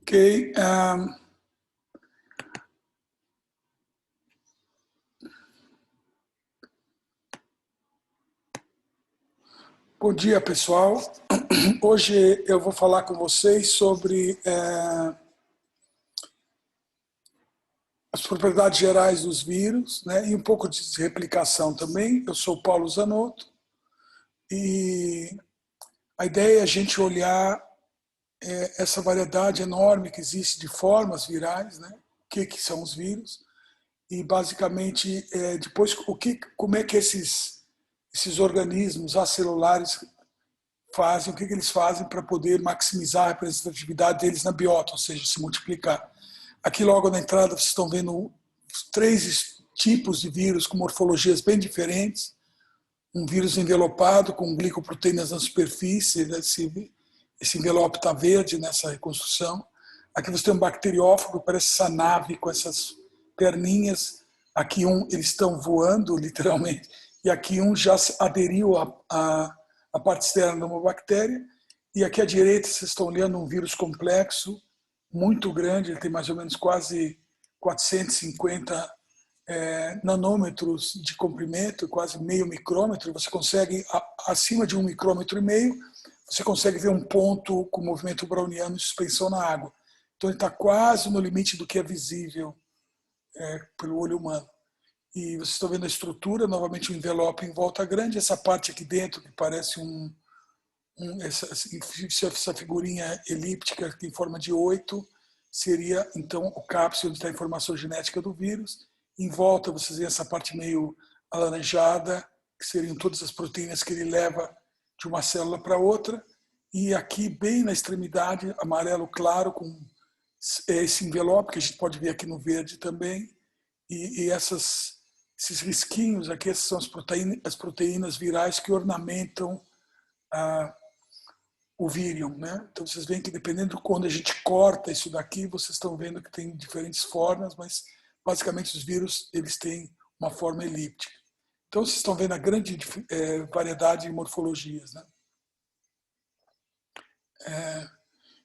Ok. Bom dia, pessoal. Hoje eu vou falar com vocês sobre as propriedades gerais dos vírus, né, e um pouco de replicação também. Eu sou Paulo Zanotto e a ideia é a gente olhar essa variedade enorme que existe de formas virais, né, o que são os vírus, e basicamente depois como é que esses organismos acelulares fazem, o que eles fazem para poder maximizar a representatividade deles na biota, ou seja, se multiplicar. Aqui logo na entrada vocês estão vendo três tipos de vírus com morfologias bem diferentes. Um vírus envelopado com glicoproteínas na superfície, esse envelope está verde nessa reconstrução. Aqui você tem um bacteriófago, parece essa nave com essas perninhas. Aqui eles estão voando, literalmente, e aqui já aderiu a parte externa de uma bactéria. E aqui à direita vocês estão olhando um vírus complexo, muito grande, ele tem mais ou menos quase 450 nanômetros de comprimento, quase meio micrômetro. Você consegue, acima de 1,5 micrômetro, você consegue ver um ponto com movimento browniano em suspensão na água. Então ele está quase no limite do que é visível pelo olho humano. E vocês estão vendo a estrutura, novamente um envelope em volta grande, essa parte aqui dentro que parece essa figurinha elíptica em forma de 8, seria então o cápside onde está a informação genética do vírus. Em volta vocês veem essa parte meio alaranjada, que seriam todas as proteínas que ele leva de uma célula para outra. E aqui, bem na extremidade, amarelo claro, com esse envelope, que a gente pode ver aqui no verde também. E esses risquinhos aqui, essas são as proteínas virais que ornamentam o vírion, né? Então vocês veem que dependendo de quando a gente corta isso daqui, vocês estão vendo que tem diferentes formas, mas basicamente os vírus eles têm uma forma elíptica. Então vocês estão vendo a grande variedade de morfologias, né?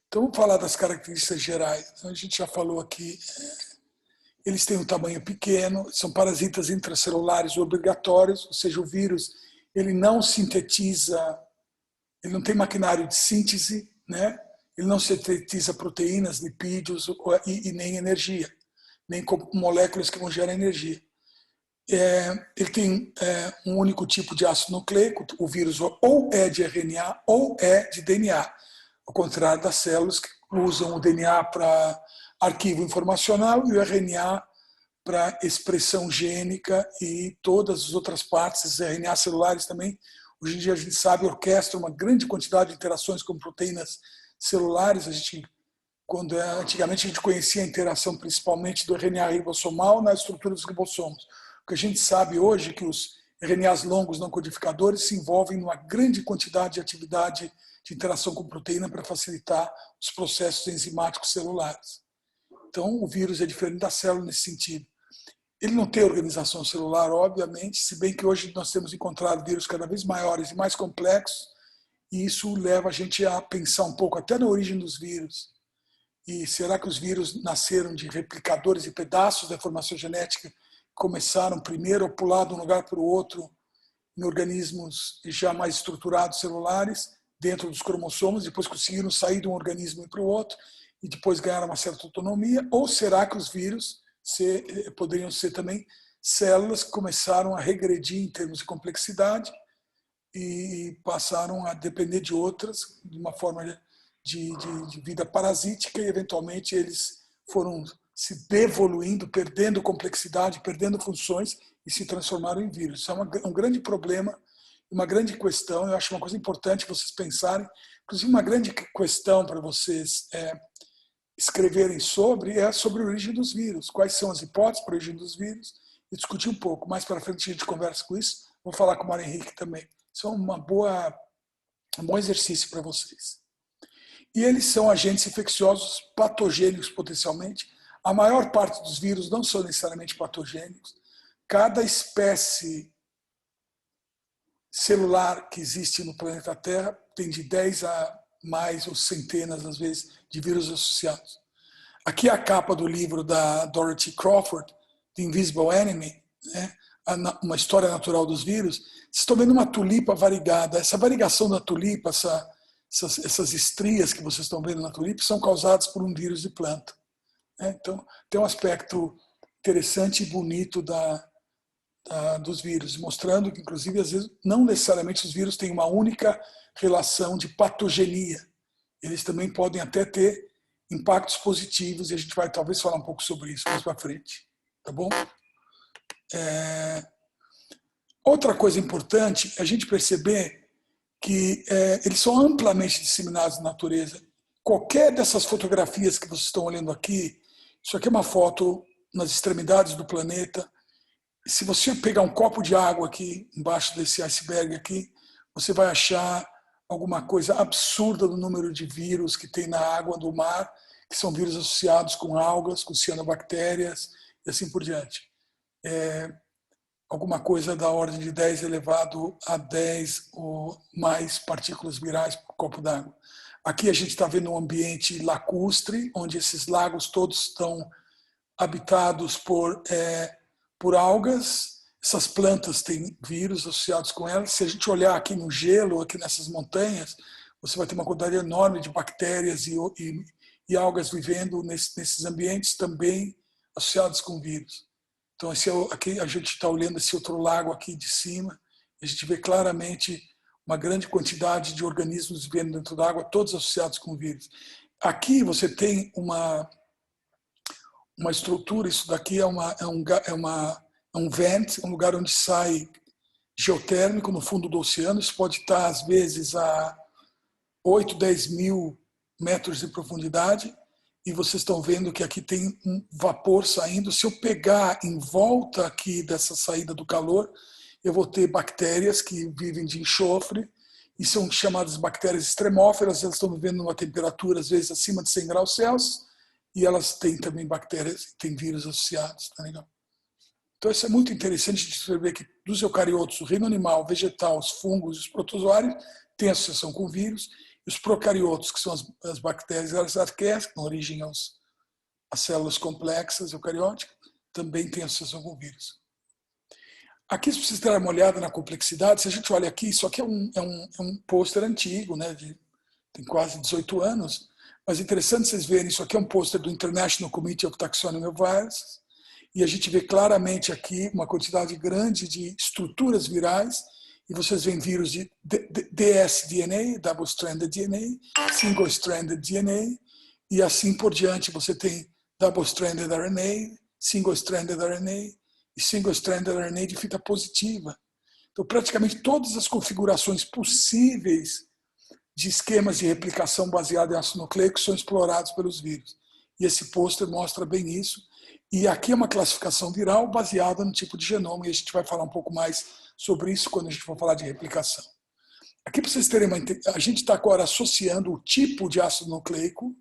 Então vamos falar das características gerais. Então, a gente já falou aqui, eles têm um tamanho pequeno, são parasitas intracelulares obrigatórios, ou seja, o vírus ele não sintetiza, ele não tem maquinário de síntese, né? Ele não sintetiza proteínas, lipídios e nem energia, nem moléculas que vão gerar energia. Ele tem um único tipo de ácido nucleico, o vírus ou é de RNA ou é de DNA, ao contrário das células que usam o DNA para arquivo informacional e o RNA para expressão gênica e todas as outras partes, os RNA celulares também. Hoje em dia a gente sabe, orquestra uma grande quantidade de interações com proteínas celulares. Antigamente a gente conhecia a interação principalmente do RNA ribossomal na estrutura dos ribossomos. O que a gente sabe hoje é que os RNAs longos não codificadores se envolvem numa grande quantidade de atividade de interação com proteína para facilitar os processos enzimáticos celulares. Então o vírus é diferente da célula nesse sentido. Ele não tem organização celular, obviamente, se bem que hoje nós temos encontrado vírus cada vez maiores e mais complexos, e isso leva a gente a pensar um pouco até na origem dos vírus. E será que os vírus nasceram de replicadores e pedaços da informação genética que começaram primeiro a pular de um lugar para o outro em organismos já mais estruturados celulares, dentro dos cromossomos, depois conseguiram sair de um organismo para o outro e depois ganharam uma certa autonomia? Ou será que os vírus poderiam ser também células que começaram a regredir em termos de complexidade e passaram a depender de outras, de uma forma de vida parasítica, e eventualmente eles foram se devoluindo, perdendo complexidade, perdendo funções e se transformaram em vírus. Isso é um grande problema, uma grande questão. Eu acho uma coisa importante vocês pensarem, inclusive uma grande questão para vocês escreverem sobre a origem dos vírus, quais são as hipóteses para a origem dos vírus, e discutir um pouco. Mais para frente a gente conversa com isso. Vou falar com o Mário Henrique também. Isso é um bom exercício para vocês. E eles são agentes infecciosos patogênicos potencialmente. A maior parte dos vírus não são necessariamente patogênicos. Cada espécie celular que existe no planeta Terra tem de 10 a mais ou centenas, às vezes, de vírus associados. Aqui é a capa do livro da Dorothy Crawford, The Invisible Enemy, né? Uma história natural dos vírus. Vocês estão vendo uma tulipa variegada. Essa variegação da tulipa, essas estrias que vocês estão vendo na tulipa, são causadas por um vírus de planta, né? Então, tem um aspecto interessante e bonito dos vírus, mostrando que, inclusive, às vezes, não necessariamente os vírus têm uma única relação de patogenia. Eles também podem até ter impactos positivos, e a gente vai talvez falar um pouco sobre isso mais para frente. Tá bom? Outra coisa importante é a gente perceber que eles são amplamente disseminados na natureza. Qualquer dessas fotografias que vocês estão olhando aqui, isso aqui é uma foto nas extremidades do planeta. Se você pegar um copo de água aqui, embaixo desse iceberg aqui, você vai achar alguma coisa absurda do número de vírus que tem na água do mar, que são vírus associados com algas, com cianobactérias e assim por diante. Alguma coisa da ordem de 10 elevado a 10 ou mais partículas virais por copo d'água. Aqui a gente está vendo um ambiente lacustre, onde esses lagos todos estão habitados por algas. Essas plantas têm vírus associados com elas. Se a gente olhar aqui no gelo, aqui nessas montanhas, você vai ter uma quantidade enorme de bactérias e algas vivendo nesses ambientes também associados com vírus. Então, aqui a gente está olhando esse outro lago aqui de cima, e a gente vê claramente uma grande quantidade de organismos vivendo dentro da água, todos associados com vírus. Aqui você tem uma estrutura, isso daqui é um vent, um lugar onde sai geotérmico no fundo do oceano. Isso pode estar, às vezes, a 8, 10 mil metros de profundidade. E vocês estão vendo que aqui tem um vapor saindo. Se eu pegar em volta aqui dessa saída do calor, eu vou ter bactérias que vivem de enxofre e são chamadas bactérias extremófilas. Elas estão vivendo numa temperatura, às vezes, acima de 100 graus Celsius. E elas têm também bactérias, têm vírus associados. Tá legal? Então, isso é muito interessante de perceber que dos eucariotos, o reino animal, vegetal, os fungos e os protozoários têm associação com vírus. E os procariotos, que são as bactérias as arqueias, que dão origem às células complexas eucarióticas, também têm associação com vírus. Aqui, se vocês derem uma olhada na complexidade, se a gente olha aqui, isso aqui é um pôster antigo, né, tem quase 18 anos, mas é interessante vocês verem, isso aqui é um pôster do International Committee of Taxonomy of Viruses, e a gente vê claramente aqui uma quantidade grande de estruturas virais, e vocês veem vírus de dsDNA, double-stranded DNA, single-stranded DNA, e assim por diante você tem double-stranded RNA, single-stranded RNA e single-stranded RNA de fita positiva. Então, praticamente todas as configurações possíveis de esquemas de replicação baseado em ácido nucleico são explorados pelos vírus. E esse pôster mostra bem isso. E aqui é uma classificação viral baseada no tipo de genoma, e a gente vai falar um pouco mais sobre isso quando a gente for falar de replicação. Aqui, para vocês terem uma ideia, a gente está agora associando o tipo de ácido nucleico,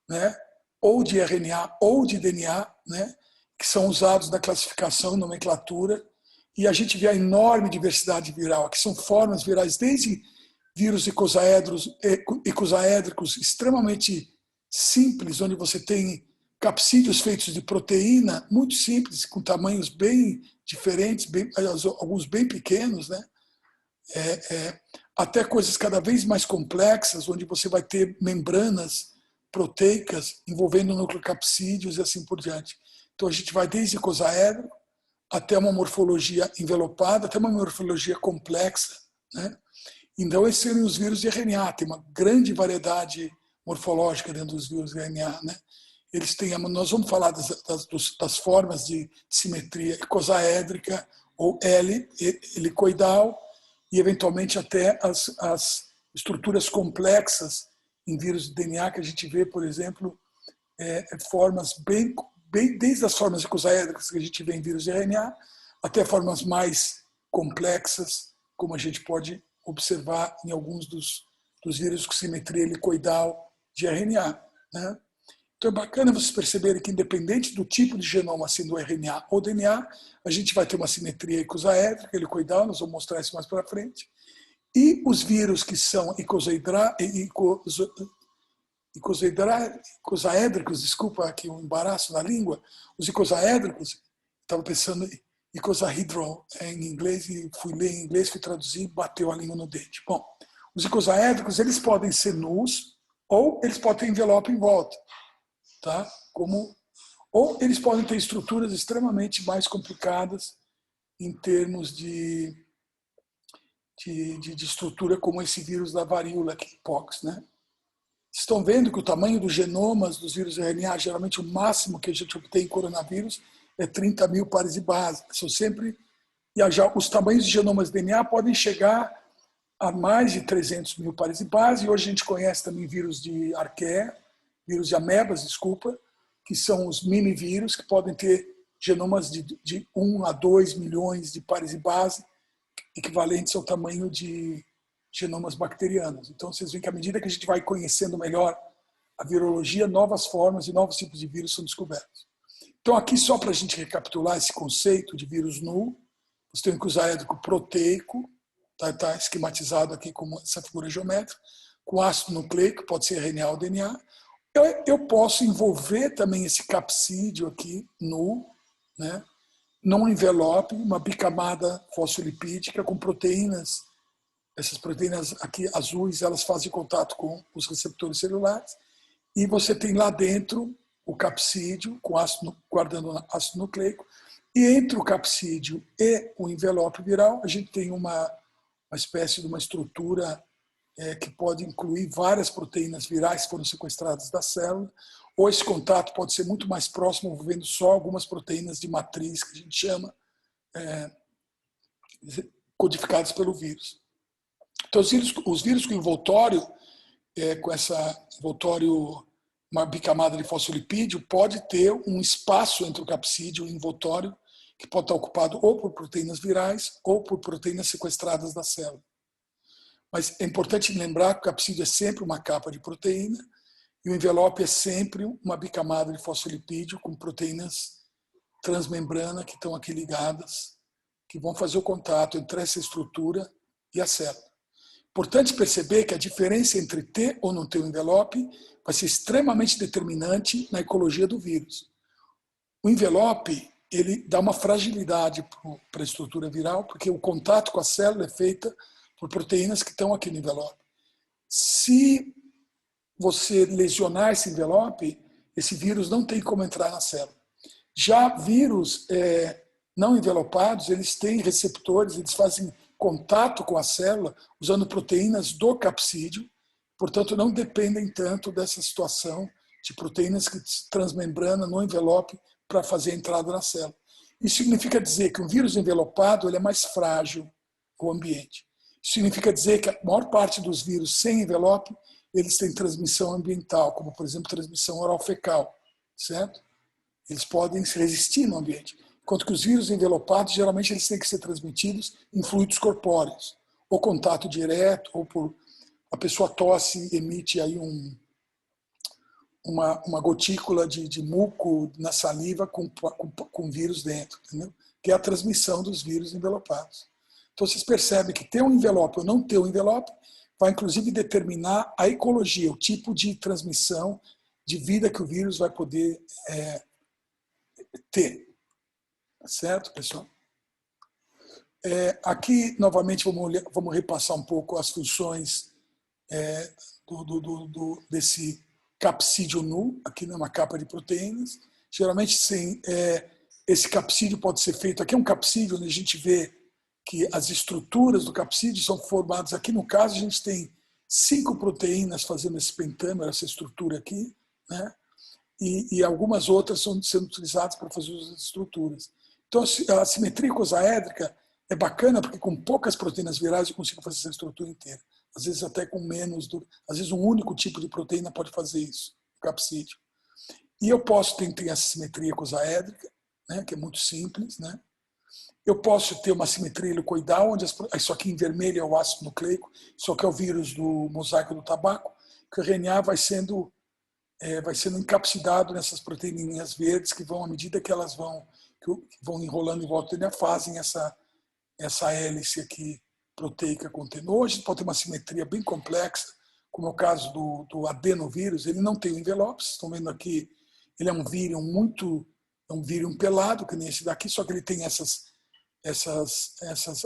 né, ou de RNA ou de DNA, né, que são usados na classificação e nomenclatura, e a gente vê a enorme diversidade viral. Aqui são formas virais, desde vírus icosaédricos extremamente simples, onde você tem capsídeos feitos de proteína, muito simples, com tamanhos bem diferentes, alguns bem pequenos, né? Até coisas cada vez mais complexas, onde você vai ter membranas proteicas envolvendo nucleocapsídeos e assim por diante. Então a gente vai desde icosaédrico até uma morfologia envelopada, até uma morfologia complexa, né? Então esses seriam os vírus de RNA, tem uma grande variedade morfológica dentro dos vírus de RNA, né? Eles têm, nós vamos falar das formas de simetria icosaédrica ou helicoidal e eventualmente até as estruturas complexas em vírus de DNA que a gente vê, por exemplo, formas bem desde as formas icosaédricas que a gente vê em vírus de RNA até formas mais complexas, como a gente pode observar em alguns dos vírus com simetria helicoidal de RNA, né? Então é bacana vocês perceberem que, independente do tipo de genoma, sendo RNA ou DNA, a gente vai ter uma simetria icosaédrica, helicoidal, nós vamos mostrar isso mais para frente. E os vírus que são icosaédricos, desculpa aqui um embaraço na língua, os icosaédricos, estava pensando em icosahedral em inglês, e fui ler em inglês, fui traduzir, bateu a língua no dente. Bom, os icosaédricos, eles podem ser nus, ou eles podem ter envelope em volta, tá? Ou eles podem ter estruturas extremamente mais complicadas em termos de estrutura, como esse vírus da varíola, pox, né? Estão vendo que o tamanho dos genomas dos vírus RNA, geralmente o máximo que a gente obtém em coronavírus é 30 mil pares de base. São sempre, e já os tamanhos de genomas de DNA podem chegar a mais de 300 mil pares de base. E hoje a gente conhece também vírus de arqueia, vírus de amebas, desculpa, que são os minivírus, que podem ter genomas de 1 a 2 milhões de pares de base, equivalentes ao tamanho de genomas bacterianos. Então, vocês veem que à medida que a gente vai conhecendo melhor a virologia, novas formas e novos tipos de vírus são descobertos. Então, aqui, só para a gente recapitular esse conceito de vírus nulo, você tem o icosaédrico proteico, está esquematizado aqui como essa figura geométrica, com ácido nucleico, pode ser RNA ou DNA. Eu posso envolver também esse capsídeo aqui, nulo, né, num envelope, uma bicamada fosfolipídica com proteínas. Essas proteínas aqui azuis, elas fazem contato com os receptores celulares, e você tem lá dentro o capsídeo, com ácido, guardando ácido nucleico, e entre o capsídeo e o envelope viral, a gente tem uma espécie de uma estrutura que pode incluir várias proteínas virais que foram sequestradas da célula, ou esse contato pode ser muito mais próximo, envolvendo só algumas proteínas de matriz, que a gente chama, codificadas pelo vírus. Então, os vírus com envoltório, com essa envoltório, uma bicamada de fosfolipídio, pode ter um espaço entre o capsídeo e o envoltório, que pode estar ocupado ou por proteínas virais ou por proteínas sequestradas da célula. Mas é importante lembrar que o capsídeo é sempre uma capa de proteína e o envelope é sempre uma bicamada de fosfolipídio com proteínas transmembrana que estão aqui ligadas, que vão fazer o contato entre essa estrutura e a célula. Importante perceber que a diferença entre ter ou não ter o envelope vai ser extremamente determinante na ecologia do vírus. O envelope, ele dá uma fragilidade para a estrutura viral, porque o contato com a célula é feita por proteínas que estão aqui no envelope. Se você lesionar esse envelope, esse vírus não tem como entrar na célula. Já vírus não envelopados, eles têm receptores, eles fazem contato com a célula usando proteínas do capsídeo, portanto não dependem tanto dessa situação de proteínas que transmembrana no envelope para fazer a entrada na célula. Isso significa dizer que um vírus envelopado ele é mais frágil ao ambiente. Isso significa dizer que a maior parte dos vírus sem envelope eles têm transmissão ambiental, como por exemplo transmissão oral-fecal, certo? Eles podem se resistir no ambiente. Enquanto que os vírus envelopados, geralmente, eles têm que ser transmitidos em fluidos corpóreos, ou contato direto, ou por a pessoa tosse, emite aí uma gotícula de muco na saliva com vírus dentro, entendeu? Que é a transmissão dos vírus envelopados. Então, vocês percebem que ter um envelope ou não ter um envelope vai, inclusive, determinar a ecologia, o tipo de transmissão de vida que o vírus vai poder ter. Certo, pessoal? Aqui, novamente, vamos repassar um pouco as funções desse capsídeo nu, aqui numa capa de proteínas. Geralmente, esse capsídeo pode ser feito... Aqui é um capsídeo onde a gente vê que as estruturas do capsídeo são formadas... Aqui, no caso, a gente tem 5 proteínas fazendo esse pentâmero, essa estrutura aqui, né? E algumas outras são sendo utilizadas para fazer as estruturas. Então, a simetria icosaédrica é bacana porque com poucas proteínas virais eu consigo fazer essa estrutura inteira. Às vezes até com menos, às vezes um único tipo de proteína pode fazer isso, o capsídeo. E eu posso ter essa simetria icosaédrica, né, que é muito simples, né? Eu posso ter uma simetria helicoidal, onde isso aqui em vermelho é o ácido nucleico, isso aqui é o vírus do mosaico do tabaco, que o RNA vai sendo encapsidado nessas proteínas verdes que vão, à medida que elas vão enrolando em volta do DNA, fazem essa hélice aqui proteica contendo. Hoje pode ter uma simetria bem complexa, como é o caso do adenovírus, ele não tem envelope. Vocês estão vendo aqui, ele é um vírus pelado, que nem esse daqui, só que ele tem essas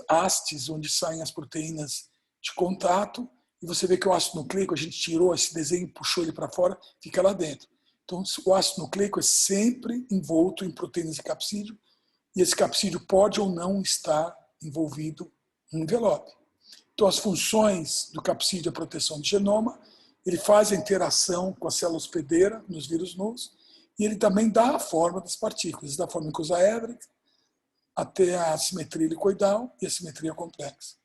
hastes onde saem as proteínas de contato, e você vê que o ácido nucleico, a gente tirou esse desenho, puxou ele para fora, fica lá dentro. Então, o ácido nucleico é sempre envolto em proteínas de capsídeo, e esse capsídeo pode ou não estar envolvido em envelope. Então, as funções do capsídeo é a proteção do genoma, ele faz a interação com a célula hospedeira nos vírus nus, e ele também dá a forma das partículas, da forma icosaédrica até a simetria helicoidal e a simetria complexa.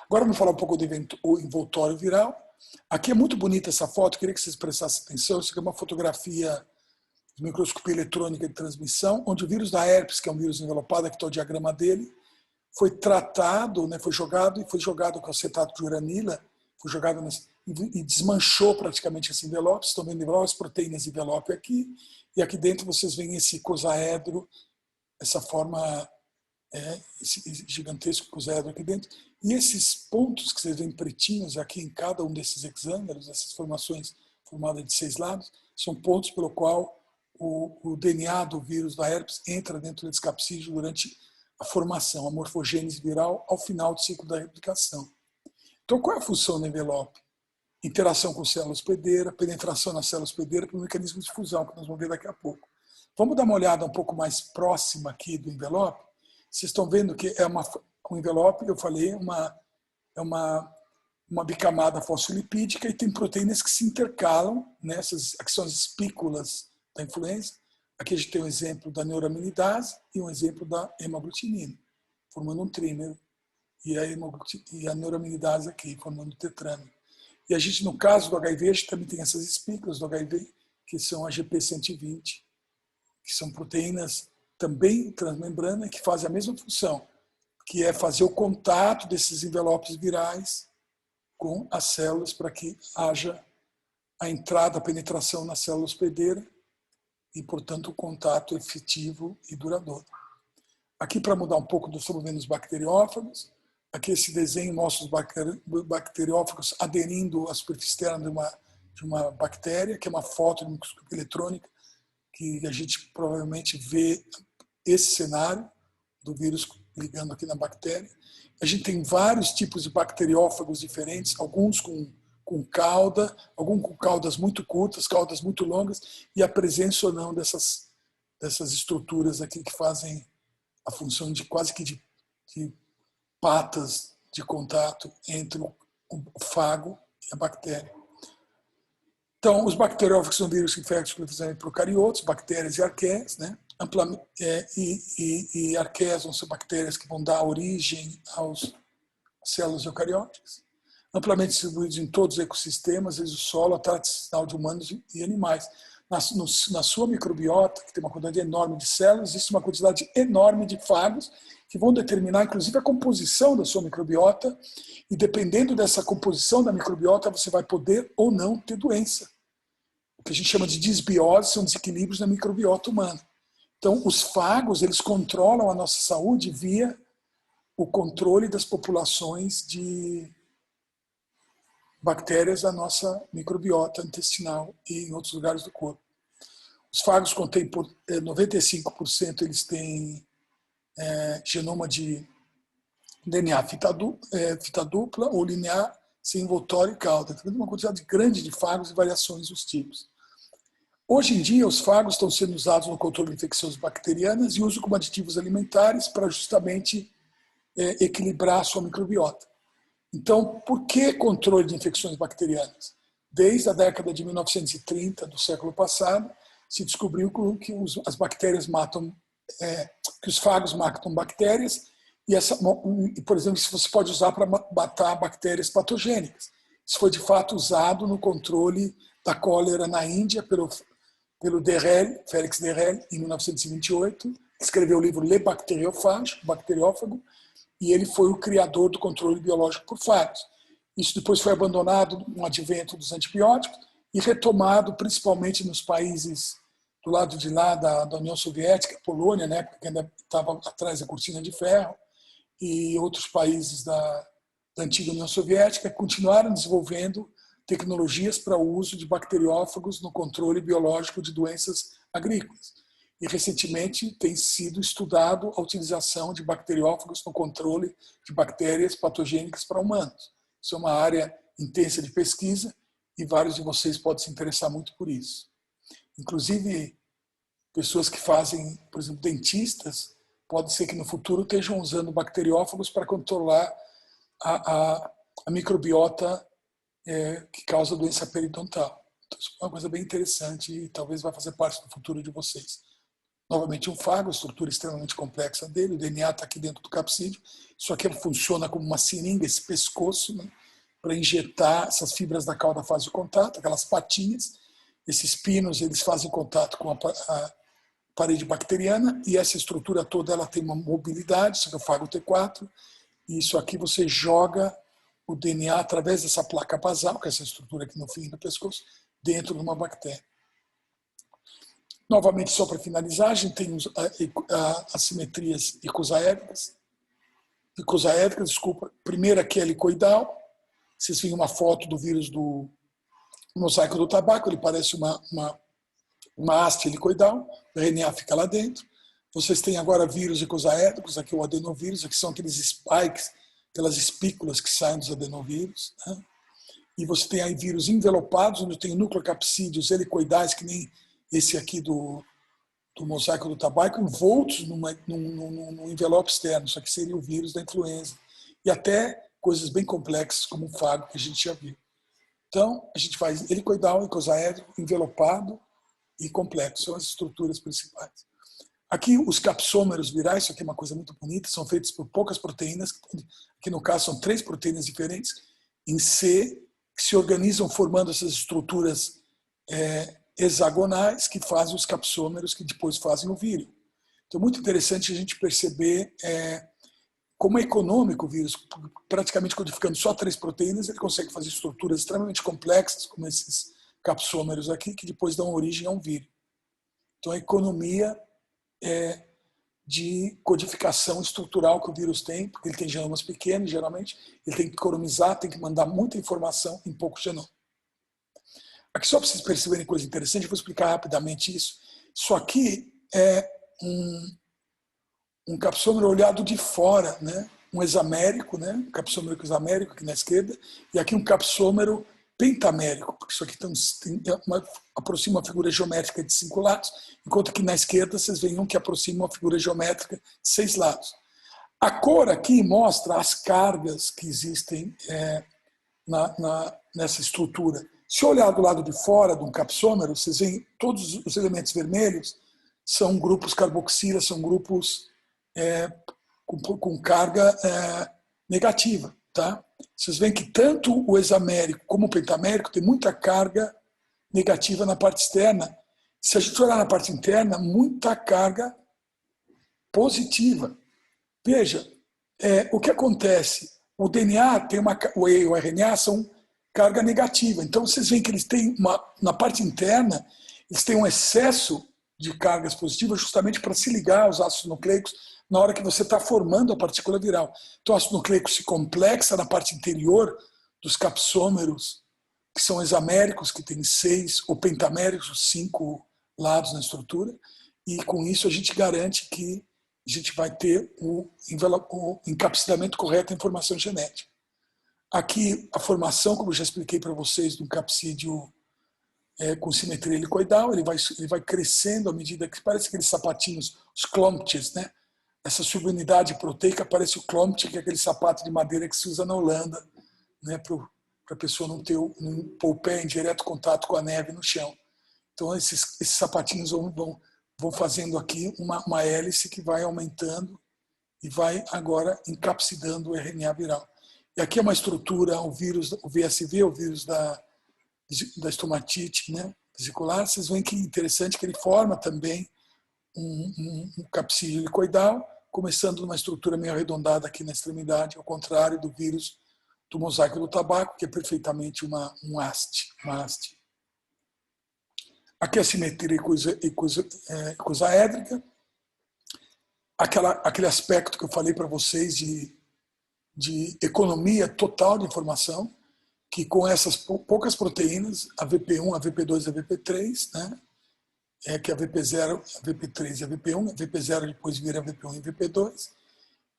Agora vamos falar um pouco do envoltório viral. Aqui é muito bonita essa foto, queria que vocês prestassem atenção. Isso aqui é uma fotografia de microscopia eletrônica de transmissão, onde o vírus da herpes, que é um vírus envelopado, aqui está o diagrama dele, foi tratado, né, foi jogado com acetato de uranila, foi jogado e desmanchou praticamente esse envelope. Vocês estão vendo envelope, as proteínas de envelope aqui, e aqui dentro vocês veem esse icosaedro, essa forma, esse gigantesco icosaedro aqui dentro. E esses pontos que vocês veem pretinhos aqui em cada um desses hexâmeros, essas formações formadas de 6 lados, são pontos pelo qual o DNA do vírus da herpes entra dentro desse capsídeo durante a formação, a morfogênese viral, ao final do ciclo da replicação. Então, qual é a função do envelope? Interação com célula hospedeira, penetração na célula hospedeira por mecanismo de fusão, que nós vamos ver daqui a pouco. Vamos dar uma olhada um pouco mais próxima aqui do envelope. Vocês estão vendo que um envelope, eu falei, é uma bicamada fosfolipídica e tem proteínas que se intercalam, nessas que são as espículas da influenza. Aqui a gente tem um exemplo da neuraminidase e um exemplo da hemaglutinina, formando um trímero, e a neuraminidase aqui, formando um tetrâmero. E a gente, no caso do HIV, a gente também tem essas espículas do HIV, que são a GP120, que são proteínas também transmembrana, que fazem a mesma função, que é fazer o contato desses envelopes virais com as células para que haja a entrada, a penetração na célula hospedeira e, portanto, o contato efetivo e duradouro. Aqui, para mudar um pouco, nós estamos vendo os bacteriófagos. Aqui esse desenho mostra os bacteriófagos aderindo à superfície externa de uma bactéria, que é uma foto de microscopia eletrônica, que a gente provavelmente vê esse cenário do vírus ligando aqui na bactéria. A gente tem vários tipos de bacteriófagos diferentes, alguns com cauda, alguns com caudas muito curtas, caudas muito longas, e a presença ou não dessas estruturas aqui que fazem a função de quase que de patas de contato entre o fago e a bactéria. Então, os bacteriófagos são vírus que infectam exclusivamente procariotos, bactérias e arqueias, né? E arqueias vão ser bactérias que vão dar origem às células eucarióticas. Amplamente distribuídos em todos os ecossistemas, desde o solo até o sinal de humanos e animais. Na sua microbiota, que tem uma quantidade enorme de células, existe uma quantidade enorme de fagos que vão determinar, inclusive, a composição da sua microbiota, e dependendo dessa composição da microbiota, você vai poder ou não ter doença. O que a gente chama de disbiose são desequilíbrios na microbiota humana. Então, os fagos, eles controlam a nossa saúde via o controle das populações de bactérias da nossa microbiota intestinal e em outros lugares do corpo. Os fagos contêm, por 95%, eles têm genoma de DNA fita dupla ou linear, sem envoltório e cauda. Tem uma quantidade grande de fagos e variações dos tipos. Hoje em dia, os fagos estão sendo usados no controle de infecções bacterianas e usam como aditivos alimentares para justamente equilibrar a sua microbiota. Então, por que controle de infecções bacterianas? Desde a década de 1930 do século passado, se descobriu que as bactérias matam, que os fagos matam bactérias e, por exemplo, se você pode usar para matar bactérias patogênicas. Isso foi de fato usado no controle da cólera na Índia pelo Derrel, Félix Derrel, em 1928. Escreveu o livro Le Bactériophage, Bacteriófago, e ele foi o criador do controle biológico por fagos. Isso depois foi abandonado no advento dos antibióticos e retomado principalmente nos países do lado de lá da União Soviética, Polônia, né, porque ainda estava atrás da cortina de ferro, e outros países da antiga União Soviética continuaram desenvolvendo tecnologias para o uso de bacteriófagos no controle biológico de doenças agrícolas. E, recentemente, tem sido estudado a utilização de bacteriófagos no controle de bactérias patogênicas para humanos. Isso é uma área intensa de pesquisa e vários de vocês podem se interessar muito por isso. Inclusive, pessoas que fazem, por exemplo, dentistas, pode ser que no futuro estejam usando bacteriófagos para controlar a microbiota que causa doença periodontal. Então, isso é uma coisa bem interessante e talvez vai fazer parte do futuro de vocês. Novamente, um fago, a estrutura extremamente complexa dele, o DNA está aqui dentro do capsídeo. Isso aqui funciona como uma seringa, esse pescoço, né, para injetar essas fibras da cauda fase de contato, aquelas patinhas. Esses pinos eles fazem contato com a parede bacteriana e essa estrutura toda ela tem uma mobilidade, isso aqui é o fago T4, e isso aqui você joga o DNA através dessa placa basal, que é essa estrutura aqui no fim do pescoço, dentro de uma bactéria. Novamente, só para finalizar, a gente tem as simetrias icosaédricas. Desculpa. Primeiro aqui é helicoidal. Vocês veem uma foto do vírus do mosaico do tabaco, ele parece uma haste helicoidal, o RNA fica lá dentro. Vocês têm agora vírus icosaédricos, aqui o adenovírus, aqui são aqueles spikes, aquelas espículas que saem dos adenovírus. Né? E você tem aí vírus envelopados, onde tem nucleocapsídeos helicoidais, que nem esse aqui do mosaico do tabaco, envoltos num envelope externo, isso aqui seria o vírus da influenza. E até coisas bem complexas, como o fago, que a gente já viu. Então, a gente faz helicoidal, icosaédrico, envelopado e complexo, são as estruturas principais. Aqui, os capsômeros virais, isso aqui é uma coisa muito bonita, são feitos por poucas proteínas, aqui no caso são 3 proteínas diferentes, em C, que se organizam formando essas estruturas hexagonais que fazem os capsômeros que depois fazem o vírus. Então, é muito interessante a gente perceber como é econômico o vírus, praticamente codificando só 3 proteínas, ele consegue fazer estruturas extremamente complexas, como esses capsômeros aqui, que depois dão origem a um vírus. Então, a economia de codificação estrutural que o vírus tem, porque ele tem genomas pequenos, geralmente, ele tem que economizar, tem que mandar muita informação em pouco genoma. Aqui, só para vocês perceberem coisa interessante, eu vou explicar rapidamente isso. Isso aqui é um capsômero olhado de fora, né? Um hexamérico, né? Um capsômero hexamérico aqui na esquerda, e aqui um capsômero pentamérico, porque isso aqui aproxima uma figura geométrica de 5 lados, enquanto que na esquerda vocês veem um que aproxima uma figura geométrica de 6 lados. A cor aqui mostra as cargas que existem nessa estrutura. Se olhar do lado de fora de um capsômero, vocês veem todos os elementos vermelhos são grupos carboxilas, são grupos com carga negativa. Tá? Vocês veem que tanto o hexamérico como o pentamérico tem muita carga negativa na parte externa. Se a gente olhar na parte interna, muita carga positiva. Veja, o que acontece? O DNA tem o RNA são carga negativa. Então, vocês veem que eles têm na parte interna, eles têm um excesso de cargas positivas justamente para se ligar aos ácidos nucleicos na hora que você está formando a partícula viral. Então, o ácido nucleico se complexa na parte interior dos capsômeros, que são hexaméricos, que tem 6, ou pentaméricos, 5 lados na estrutura, e com isso a gente garante que a gente vai ter o encapsulamento correto da informação genética. Aqui, a formação, como eu já expliquei para vocês, de um capsídeo com simetria helicoidal, ele vai crescendo à medida que parece aqueles sapatinhos, os clomptes, né? Essa subunidade proteica parece o clompt, que é aquele sapato de madeira que se usa na Holanda, né? Para a pessoa não pôr o pé em direto contato com a neve no chão. Então, esses sapatinhos vão fazendo aqui uma hélice que vai aumentando e vai agora encapsidando o RNA viral. E aqui é uma estrutura, o VSV, o vírus da estomatite, né, vesicular. Vocês veem que interessante que ele forma também um capsídeo helicoidal, começando numa estrutura meio arredondada aqui na extremidade, ao contrário do vírus do mosaico do tabaco, que é perfeitamente uma haste. Aqui a simetria icosaédrica, aquele aspecto que eu falei para vocês de de economia total de informação, que com essas poucas proteínas, a VP1, a VP2 e a VP3, né, que a VP0, a VP3 e a VP1, a VP0 depois vira a VP1 e a VP2,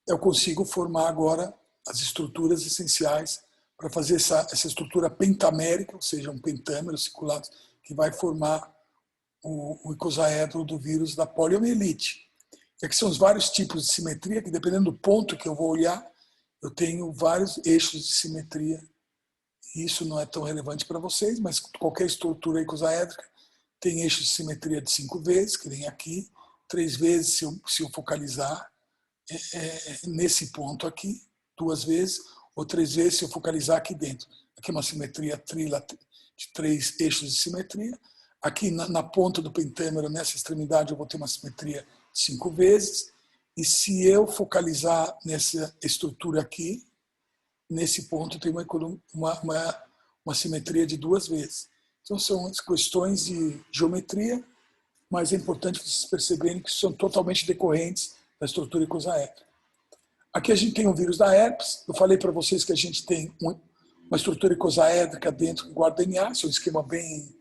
eu consigo formar agora as estruturas essenciais para fazer essa estrutura pentamérica, ou seja, um pentâmero circular, que vai formar o icosaedro do vírus da poliomielite. E aqui são os vários tipos de simetria, que dependendo do ponto que eu vou olhar, eu tenho vários eixos de simetria. Isso não é tão relevante para vocês, mas qualquer estrutura icosaédrica tem eixos de simetria de 5 vezes, que nem aqui, 3 vezes se eu focalizar nesse ponto aqui, 2 vezes, ou 3 vezes se eu focalizar aqui dentro. Aqui é uma simetria de 3 eixos de simetria. Aqui na ponta do pentâmero, nessa extremidade, eu vou ter uma simetria de 5 vezes. E se eu focalizar nessa estrutura aqui, nesse ponto tem uma simetria de 2 vezes. Então são as questões de geometria, mas é importante vocês perceberem que são totalmente decorrentes da estrutura icosaédrica. Aqui a gente tem o vírus da herpes. Eu falei para vocês que a gente tem uma estrutura icosaédrica dentro que guarda DNA, isso é um esquema bem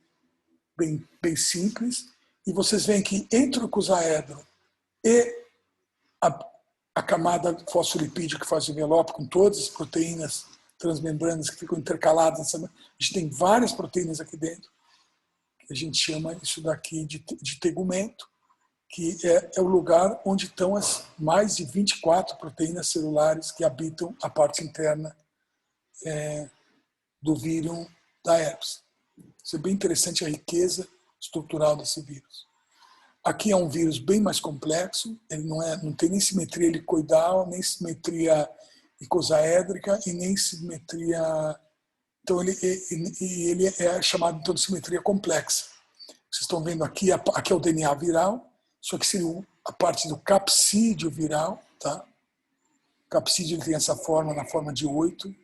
simples. E vocês veem que entre o icosaedro e a camada fosfolipídica que faz o envelope, com todas as proteínas transmembranas que ficam intercaladas, a gente tem várias proteínas aqui dentro, que a gente chama isso daqui de tegumento, que é o lugar onde estão as mais de 24 proteínas celulares que habitam a parte interna do vírus da herpes. Isso é bem interessante, a riqueza estrutural desse vírus. Aqui é um vírus bem mais complexo, ele não tem nem simetria helicoidal, nem simetria icosaédrica e nem simetria... Então ele é chamado então, de simetria complexa. Vocês estão vendo aqui é o DNA viral, só que seria a parte do capsídeo viral. Tá? O capsídeo ele tem essa forma, na forma de 8.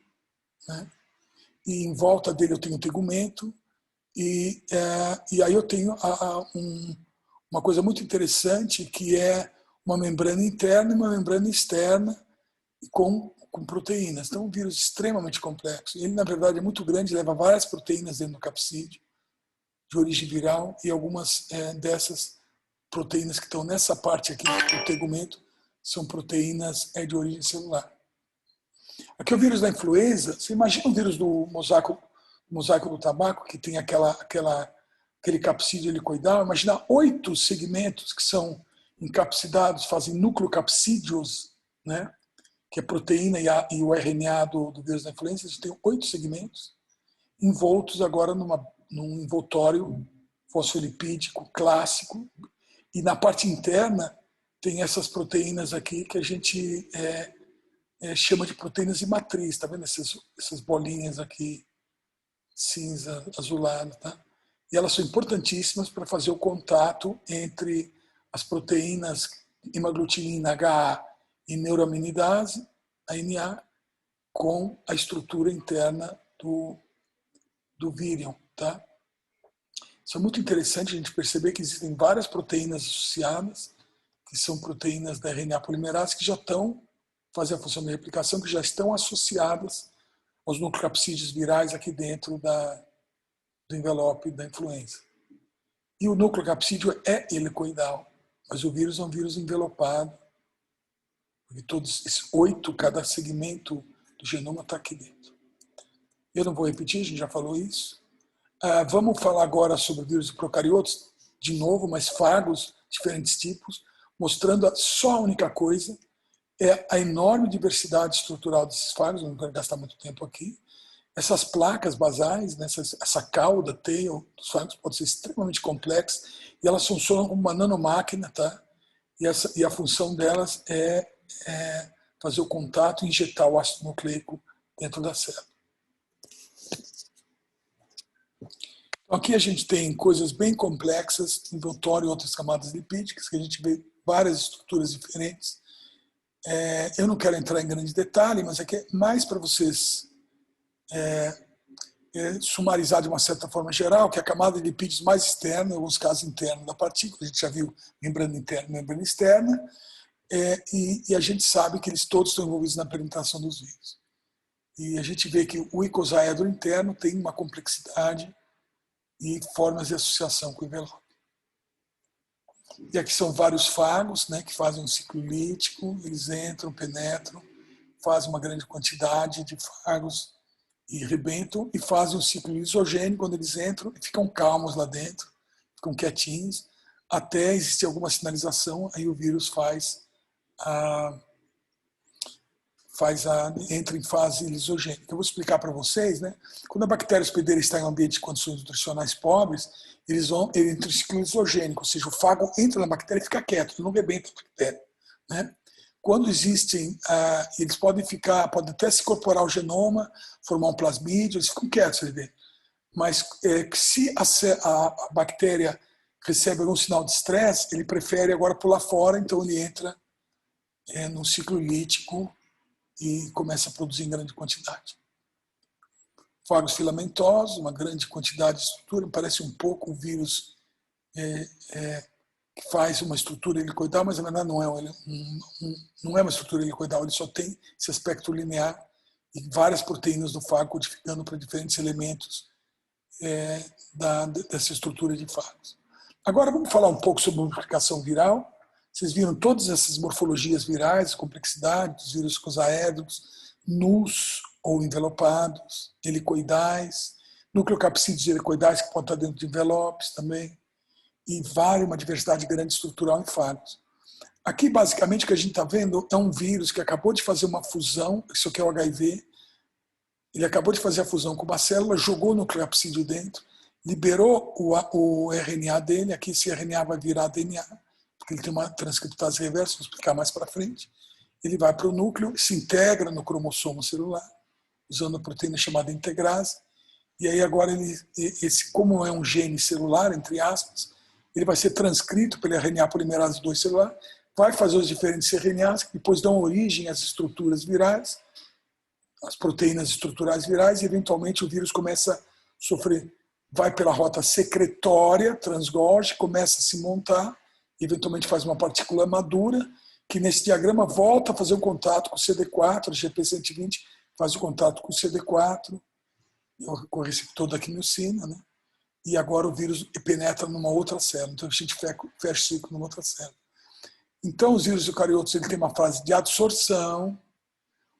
Né? E em volta dele eu tenho o tegumento. E aí eu tenho uma coisa muito interessante, que é uma membrana interna e uma membrana externa com proteínas. Então, um vírus extremamente complexo. Ele, na verdade, é muito grande, leva várias proteínas dentro do capsídeo, de origem viral, e algumas dessas proteínas que estão nessa parte aqui do tegumento são proteínas de origem celular. Aqui é o vírus da influenza. Você imagina o vírus do mosaico do tabaco, que tem aquele capsídeo helicoidal. Imagina 8 segmentos que são encapsidados, fazem nucleocapsídeos, né? Que é a proteína e o RNA do vírus da influenza. A gente tem 8 segmentos envoltos agora num envoltório fosfolipídico clássico. E na parte interna tem essas proteínas aqui que a gente chama de proteínas de matriz. Está vendo essas bolinhas aqui cinza, azulado, tá? E elas são importantíssimas para fazer o contato entre as proteínas hemaglutinina HA e neuraminidase, a NA, com a estrutura interna do vírion, tá? Isso é muito interessante a gente perceber que existem várias proteínas associadas, que são proteínas da RNA polimerase, que já estão fazendo a função de replicação, que já estão associadas aos nucleocapsídeos virais aqui dentro do envelope da influenza. E o nucleocapsídeo é helicoidal, mas o vírus é um vírus envelopado. E todos esses 8, cada segmento do genoma está aqui dentro. Eu não vou repetir, a gente já falou isso. Vamos falar agora sobre o vírus de procariotos, de novo, mas fagos, diferentes tipos, mostrando só a única coisa, é a enorme diversidade estrutural desses fagos, não quero gastar muito tempo aqui. Essas placas basais, né, essa cauda, tail dos fagos pode ser extremamente complexa e elas funcionam como uma nanomáquina, tá? E a função delas é fazer o contato e injetar o ácido nucleico dentro da célula. Então, aqui a gente tem coisas bem complexas, envoltório e outras camadas lipídicas, que a gente vê várias estruturas diferentes. Eu não quero entrar em grande detalhe, mas aqui é mais para vocês sumarizar de uma certa forma geral, que é a camada de lipídios mais externa, em alguns casos interna da partícula, a gente já viu membrana interna e membrana externa. e a gente sabe que eles todos estão envolvidos na penetração dos vírus. E a gente vê que o icosaedro interno tem uma complexidade e formas de associação com o envelope. E aqui são vários fagos, né, que fazem um ciclo lítico, eles entram, penetram, fazem uma grande quantidade de fagos e rebentam e fazem um ciclo lisogênico quando eles entram e ficam calmos lá dentro, ficam quietinhos, até existir alguma sinalização, aí o vírus entra em fase lisogênica. Eu vou explicar para vocês, né? Quando a bactéria hospedeira está em um ambiente de condições nutricionais pobres, ele entra em ciclo lisogênico, ou seja, o fago entra na bactéria e fica quieto, ele não rebenta a bactéria, né? Quando existem, eles podem até se incorporar ao genoma, formar um plasmídio, eles ficam quietos ali dentro. Mas se a bactéria recebe algum sinal de estresse, ele prefere agora pular fora, então ele entra num ciclo lítico e começa a produzir em grande quantidade. Fagos filamentosos, uma grande quantidade de estrutura, parece um pouco um vírus que faz uma estrutura helicoidal, mas na verdade não é uma estrutura helicoidal, ele só tem esse aspecto linear e várias proteínas do fago codificando para diferentes elementos dessa estrutura de fagos. Agora vamos falar um pouco sobre multiplicação viral. Vocês viram todas essas morfologias virais, complexidade dos vírus icosaédricos, nus ou envelopados, helicoidais, nucleocapsídeos helicoidais que podem estar dentro de envelopes também, e uma diversidade grande estrutural em fagos. Aqui, basicamente, o que a gente está vendo é um vírus que acabou de fazer uma fusão, isso aqui é o HIV, ele acabou de fazer a fusão com uma célula, jogou o nucleocapsídeo dentro, liberou o RNA dele, aqui esse RNA vai virar DNA, porque ele tem uma transcriptase reversa, vou explicar mais para frente. Ele vai para o núcleo, se integra no cromossomo celular, usando a proteína chamada integrase, e aí agora como é um gene celular, entre aspas, ele vai ser transcrito pelo RNA polimerase 2 celular, vai fazer os diferentes RNAs, que depois dão origem às estruturas virais, as proteínas estruturais virais, e eventualmente o vírus começa a sofrer, vai pela rota secretória, transgorge, começa a se montar, eventualmente faz uma partícula madura, que nesse diagrama volta a fazer um contato com o CD4, o GP120 faz o contato com o CD4, com o receptor da quimiocina, né? E agora o vírus penetra numa outra célula, então a gente fecha o ciclo numa outra célula. Então os vírus eucariotos ele tem uma fase de absorção,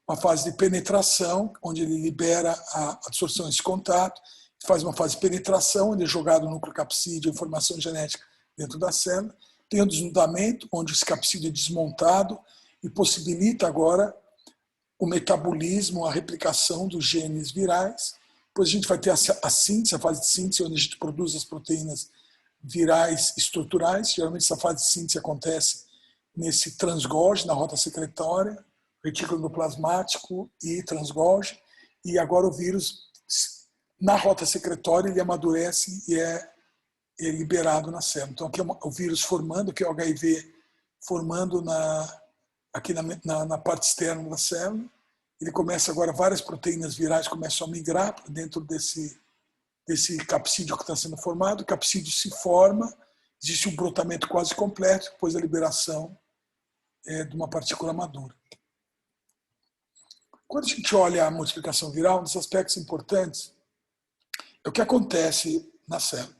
uma fase de penetração, onde ele libera a absorção, esse contato, faz uma fase de penetração, onde é jogado o núcleo capsídeo, informação genética dentro da célula, tem o desnudamento, onde esse capsídeo é desmontado e possibilita agora o metabolismo, a replicação dos genes virais. Depois a gente vai ter a síntese, a fase de síntese, onde a gente produz as proteínas virais estruturais. Geralmente essa fase de síntese acontece nesse transgolgi, na rota secretória, retículo endoplasmático e transgolgi. E agora o vírus, na rota secretória, ele amadurece e é liberado na célula. Então aqui é o vírus formando, que é o HIV formando aqui na parte externa da célula. Ele começa agora, várias proteínas virais começam a migrar para dentro desse capsídeo que está sendo formado. O capsídeo se forma, existe um brotamento quase completo, depois a liberação de uma partícula madura. Quando a gente olha a multiplicação viral, um dos aspectos importantes é o que acontece na célula.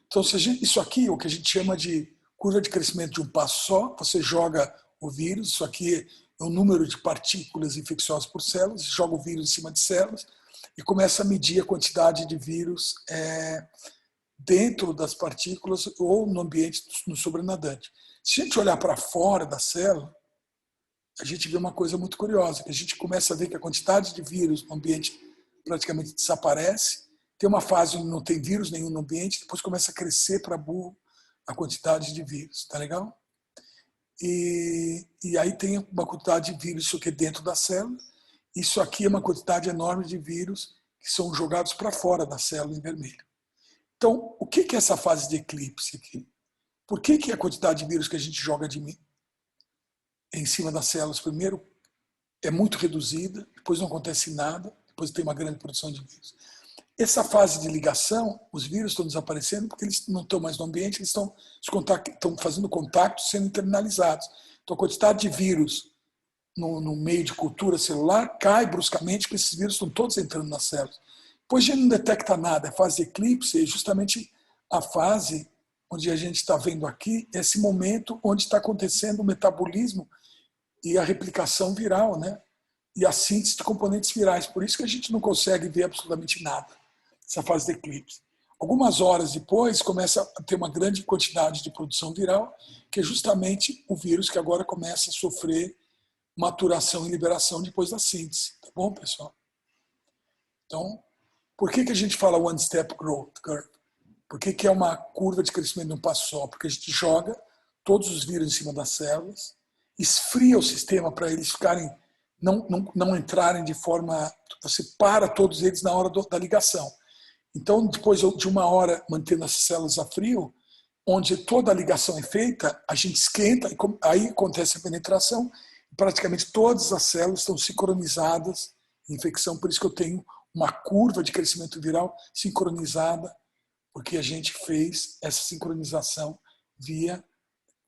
Então, isso aqui é o que a gente chama de curva de crescimento de um passo só. Você joga o vírus, isso aqui é o número de partículas infecciosas por células, joga o vírus em cima de células e começa a medir a quantidade de vírus dentro das partículas ou no ambiente no sobrenadante. Se a gente olhar para fora da célula, a gente vê uma coisa muito curiosa, que a gente começa a ver que a quantidade de vírus no ambiente praticamente desaparece, tem uma fase onde não tem vírus nenhum no ambiente, depois começa a crescer para burro a quantidade de vírus, tá legal? E aí tem uma quantidade de vírus, isso aqui é dentro da célula, isso aqui é uma quantidade enorme de vírus que são jogados para fora da célula em vermelho. Então, o que é essa fase de eclipse aqui? Por que a quantidade de vírus que a gente joga em cima das células, primeiro, é muito reduzida, depois não acontece nada, depois tem uma grande produção de vírus? Essa fase de ligação, os vírus estão desaparecendo porque eles não estão mais no ambiente, eles estão fazendo contato, sendo internalizados. Então, a quantidade de vírus no meio de cultura celular cai bruscamente, porque esses vírus estão todos entrando nas células. Depois a gente não detecta nada, a fase de eclipse é justamente a fase onde a gente está vendo aqui, esse momento onde está acontecendo o metabolismo e a replicação viral, né? E a síntese de componentes virais. Por isso que a gente não consegue ver absolutamente nada, essa fase de eclipse. Algumas horas depois, começa a ter uma grande quantidade de produção viral, que é justamente o vírus que agora começa a sofrer maturação e liberação depois da síntese. Tá bom, pessoal? Então, por que a gente fala one step growth curve? Por que é uma curva de crescimento de um passo só? Porque a gente joga todos os vírus em cima das células, esfria o sistema para eles ficarem, não entrarem de forma... Você para todos eles na hora da ligação. Então, depois de uma hora mantendo as células a frio, onde toda a ligação é feita, a gente esquenta, e aí acontece a penetração, e praticamente todas as células estão sincronizadas em infecção, por isso que eu tenho uma curva de crescimento viral sincronizada, porque a gente fez essa sincronização via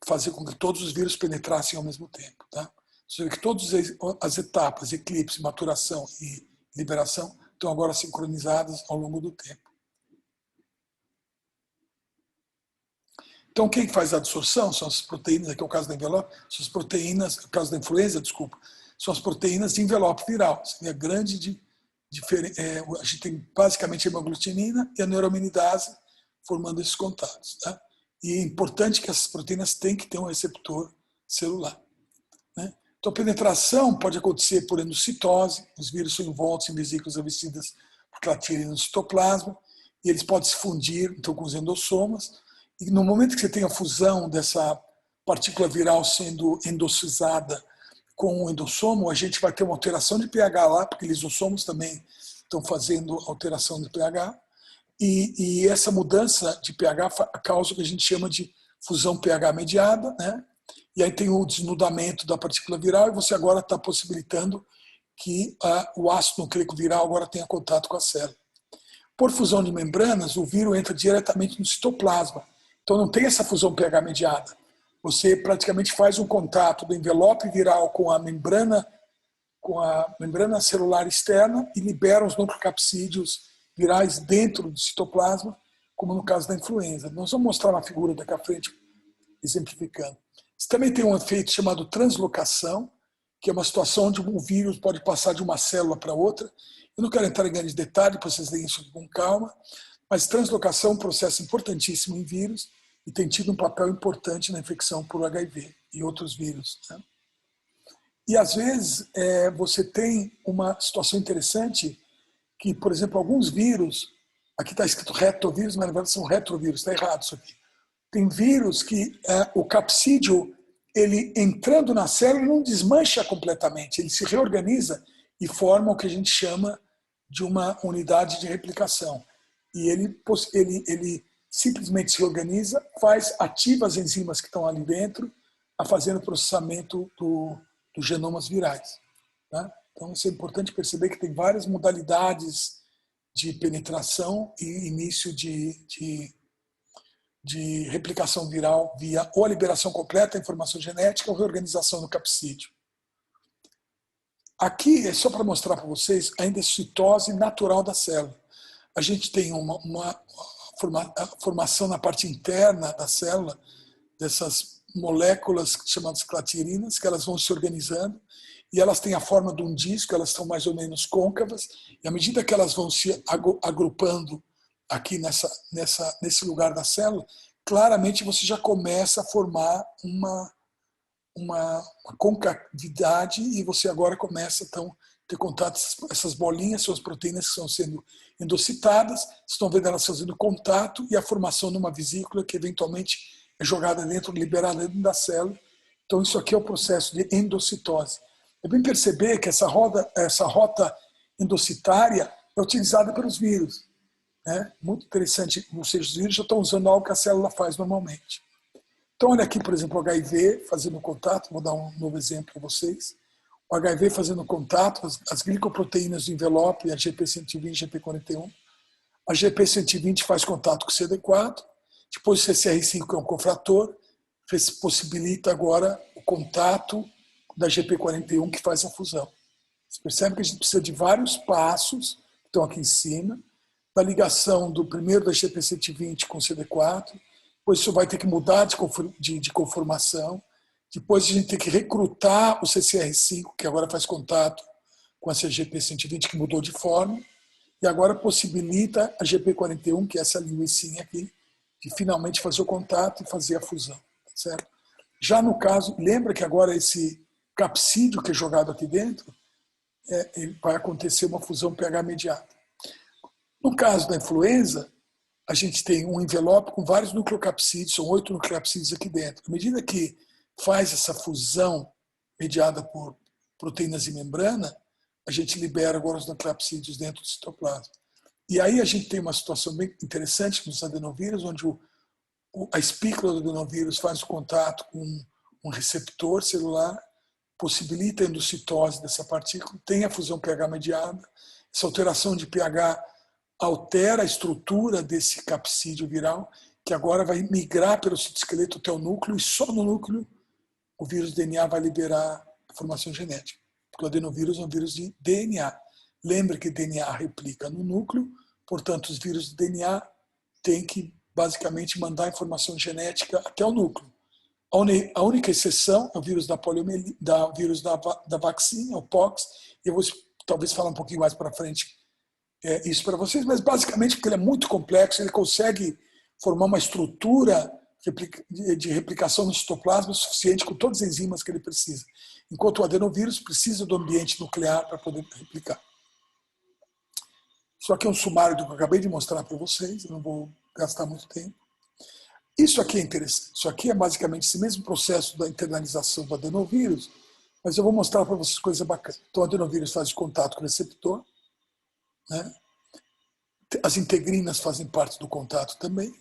fazer com que todos os vírus penetrassem ao mesmo tempo. Tá? Você vê que todas as etapas, eclipse, maturação e liberação, estão agora sincronizadas ao longo do tempo. Então, quem faz a absorção são as proteínas, aqui é o caso da envelope, são as proteínas, no caso da influenza, desculpa, são as proteínas de envelope viral. Você vê a grande diferença. A gente tem basicamente a hemaglutinina e a neuraminidase formando esses contatos. Tá? E é importante que essas proteínas têm que ter um receptor celular. Né? Então, a penetração pode acontecer por endocitose, os vírus são envoltos em vesículas revestidas por clatirina no citoplasma, e eles podem se fundir então, com os endossomas, e no momento que você tem a fusão dessa partícula viral sendo endossimada com o endossomo, a gente vai ter uma alteração de pH lá, porque lisossomos também estão fazendo alteração de pH, e essa mudança de pH causa o que a gente chama de fusão pH mediada, né? E aí tem o desnudamento da partícula viral e você agora está possibilitando que o ácido nucleico viral agora tenha contato com a célula. Por fusão de membranas, o vírus entra diretamente no citoplasma. Então não tem essa fusão pH mediada. Você praticamente faz um contato do envelope viral com a membrana celular externa e libera os nucleocapsídeos virais dentro do citoplasma, como no caso da influenza. Nós vamos mostrar uma figura daqui à frente, exemplificando. Você também tem um efeito chamado translocação, que é uma situação onde um vírus pode passar de uma célula para outra. Eu não quero entrar em grandes detalhes, para vocês lerem isso com calma, mas translocação é um processo importantíssimo em vírus e tem tido um papel importante na infecção por HIV e outros vírus. Né? E, às vezes, você tem uma situação interessante que, por exemplo, alguns vírus, aqui está escrito retovírus, mas na verdade são retrovírus, está errado isso aqui. Tem vírus que o capsídeo, ele entrando na célula, não desmancha completamente, ele se reorganiza e forma o que a gente chama de uma unidade de replicação. E ele simplesmente se organiza, ativa as enzimas que estão ali dentro, fazendo o processamento dos genomas virais. Tá? Então, isso é importante perceber que tem várias modalidades de penetração e início de replicação viral via ou a liberação completa da informação genética ou reorganização do capsídeo. Aqui é só para mostrar para vocês a endocitose natural da célula. A gente tem uma formação na parte interna da célula dessas moléculas chamadas clatirinas, que elas vão se organizando e elas têm a forma de um disco, elas estão mais ou menos côncavas, e à medida que elas vão se agrupando aqui nesse lugar da célula, claramente você já começa a formar uma concavidade e você agora começa então, a ter contato, essas bolinhas são as proteínas que estão sendo endocitadas, estão vendo elas fazendo contato e a formação de uma vesícula que eventualmente é jogada dentro, liberada dentro da célula. Então isso aqui é o processo de endocitose. É bem perceber que essa rota endocitária é utilizada pelos vírus. Né? Muito interessante, ou seja, os vírus já estão usando algo que a célula faz normalmente. Então, olha aqui, por exemplo, o HIV fazendo contato, vou dar um novo exemplo para vocês. O HIV fazendo contato, as glicoproteínas do envelope, a GP120 e GP41. A GP120 faz contato com o CD4, depois o CCR5, que é um cofrator, possibilita agora o contato da GP41 que faz a fusão. Você percebe que a gente precisa de vários passos, que estão aqui em cima, da ligação do primeiro da GP120 com o CD4, depois isso vai ter que mudar de conformação, depois a gente tem que recrutar o CCR5, que agora faz contato com essa GP120, que mudou de forma, e agora possibilita a GP41, que é essa linguicinha aqui, de finalmente fazer o contato e fazer a fusão. Certo? Já no caso, lembra que agora esse capsídeo que é jogado aqui dentro, vai acontecer uma fusão pH mediada. No caso da influenza, a gente tem um envelope com vários nucleocapsídeos, são 8 nucleocapsídeos aqui dentro. À medida que faz essa fusão mediada por proteínas de membrana, a gente libera agora os nucleocapsídeos dentro do citoplasma. E aí a gente tem uma situação bem interessante nos adenovírus, onde a espícula do adenovírus faz o contato com um receptor celular, possibilita a endocitose dessa partícula, tem a fusão pH mediada. Essa alteração de pH altera a estrutura desse capsídeo viral, que agora vai migrar pelo citoesqueleto até o núcleo, e só no núcleo o vírus DNA vai liberar a formação genética. Porque o adenovírus é um vírus de DNA. Lembre que DNA replica no núcleo, portanto, os vírus de DNA têm que basicamente mandar informação genética até o núcleo. A única exceção é o vírus da poliomielite, vírus da vacina, o POX. Eu vou talvez falar um pouquinho mais para frente isso para vocês, mas basicamente porque ele é muito complexo, ele consegue formar uma estrutura de replicação no citoplasma suficiente com todas as enzimas que ele precisa, enquanto o adenovírus precisa do ambiente nuclear para poder replicar. Isso aqui é um sumário do que eu acabei de mostrar para vocês, eu não vou gastar muito tempo. Isso aqui é interessante, isso aqui é basicamente esse mesmo processo da internalização do adenovírus, mas eu vou mostrar para vocês coisa bacana. Então o adenovírus faz contato com o receptor, né? As integrinas fazem parte do contato também.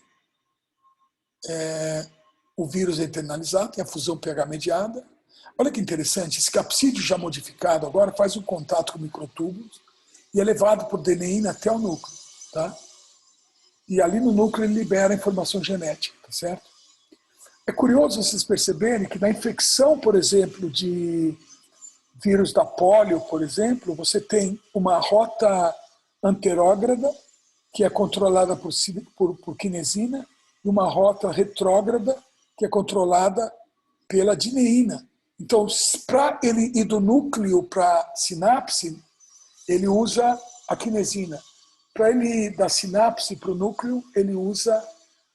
O vírus é internalizado, tem a fusão pH mediada. Olha que interessante, esse capsídeo já modificado agora faz um contato com microtúbulos e é levado por DNA até o núcleo. Tá? E ali no núcleo ele libera a informação genética. Tá certo? É curioso vocês perceberem que na infecção, por exemplo, de vírus da polio, por exemplo, você tem uma rota anterógrada, que é controlada por quinesina, e uma rota retrógrada, que é controlada pela dineína. Então, para ele ir do núcleo para a sinapse, ele usa a quinesina. Para ele ir da sinapse para o núcleo, ele usa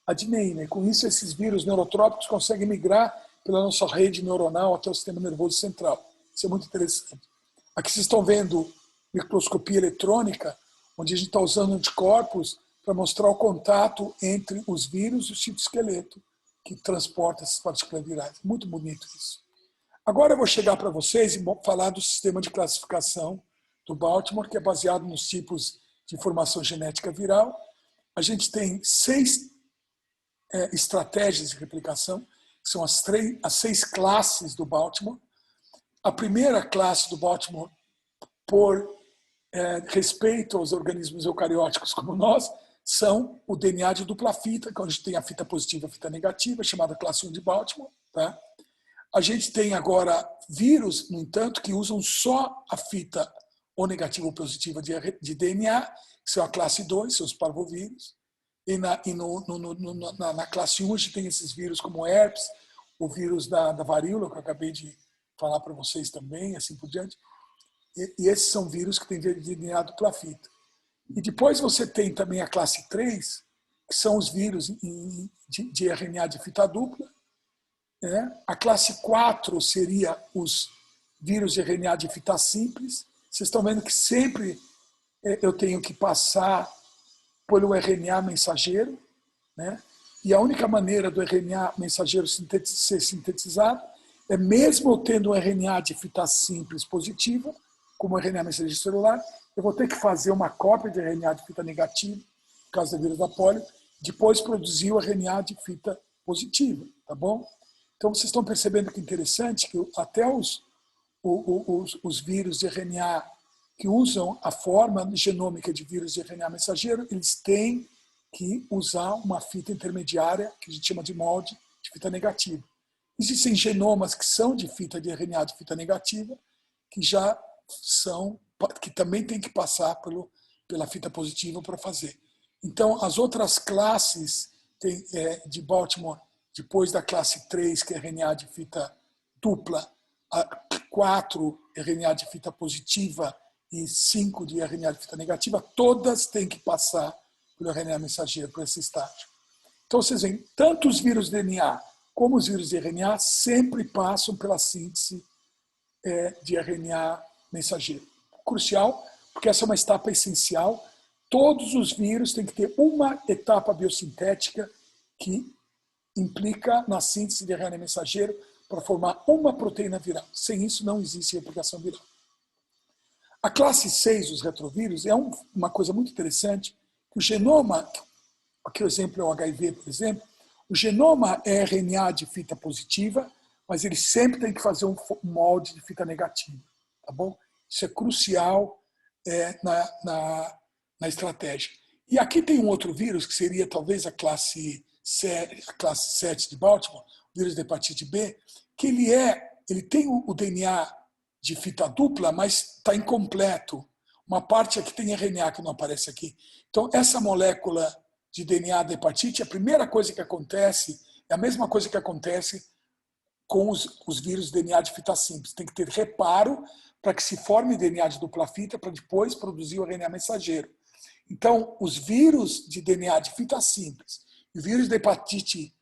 a dineína. E com isso, esses vírus neurotrópicos conseguem migrar pela nossa rede neuronal até o sistema nervoso central. Isso é muito interessante. Aqui vocês estão vendo microscopia eletrônica, onde a gente está usando anticorpos para mostrar o contato entre os vírus e o citoesqueleto que transporta essas partículas virais. Muito bonito isso. Agora eu vou chegar para vocês e falar do sistema de classificação do Baltimore, que é baseado nos tipos de informação genética viral. A gente tem 6 estratégias de replicação, que são as 6 classes do Baltimore. A primeira classe do Baltimore, por respeito aos organismos eucarióticos como nós, são o DNA de dupla fita, que a gente tem a fita positiva e a fita negativa, chamada classe 1 de Baltimore. Tá? A gente tem agora vírus, no entanto, que usam só a fita ou negativa ou positiva de DNA, que são a classe 2, são os parvovírus. E na classe 1 a gente tem esses vírus como herpes, o vírus da varíola, que eu acabei de falar para vocês também, assim por diante. E esses são vírus que têm DNA dupla fita. E depois você tem também a classe 3, que são os vírus de RNA de fita dupla. Né? A classe 4 seria os vírus de RNA de fita simples. Vocês estão vendo que sempre eu tenho que passar pelo RNA mensageiro. Né? E a única maneira do RNA mensageiro ser sintetizado é mesmo eu tendo um RNA de fita simples positiva, como RNA mensageiro celular, eu vou ter que fazer uma cópia de RNA de fita negativa, no caso do vírus da polio, depois produzir o RNA de fita positiva, tá bom? Então vocês estão percebendo que é interessante que até os vírus de RNA que usam a forma genômica de vírus de RNA mensageiro, eles têm que usar uma fita intermediária, que a gente chama de molde de fita negativa. Existem genomas que são de fita de RNA de fita negativa, que já são, que também tem que passar pela fita positiva para fazer. Então, as outras classes de Baltimore, depois da classe 3, que é RNA de fita dupla, 4 RNA de fita positiva e 5 de RNA de fita negativa, todas têm que passar pelo RNA mensageiro, por esse estágio. Então, vocês veem, tanto os vírus de DNA como os vírus de RNA sempre passam pela síntese de RNA mensageiro. Crucial, porque essa é uma etapa essencial. Todos os vírus têm que ter uma etapa biosintética que implica na síntese de RNA mensageiro para formar uma proteína viral. Sem isso, não existe replicação viral. A classe 6 dos retrovírus é uma coisa muito interessante, que o genoma, aqui o exemplo é o HIV, por exemplo, o genoma é RNA de fita positiva, mas ele sempre tem que fazer um molde de fita negativa. Tá bom? Isso é crucial na estratégia. E aqui tem um outro vírus, que seria talvez a classe 7 de Baltimore, o vírus da hepatite B, que ele tem o DNA de fita dupla, mas está incompleto. Uma parte aqui tem RNA que não aparece aqui. Então, essa molécula de DNA da hepatite, a primeira coisa que acontece é a mesma coisa que acontece com os vírus de DNA de fita simples. Tem que ter reparo para que se forme DNA de dupla fita para depois produzir o RNA mensageiro. Então, os vírus de DNA de fita simples e o vírus da hepatite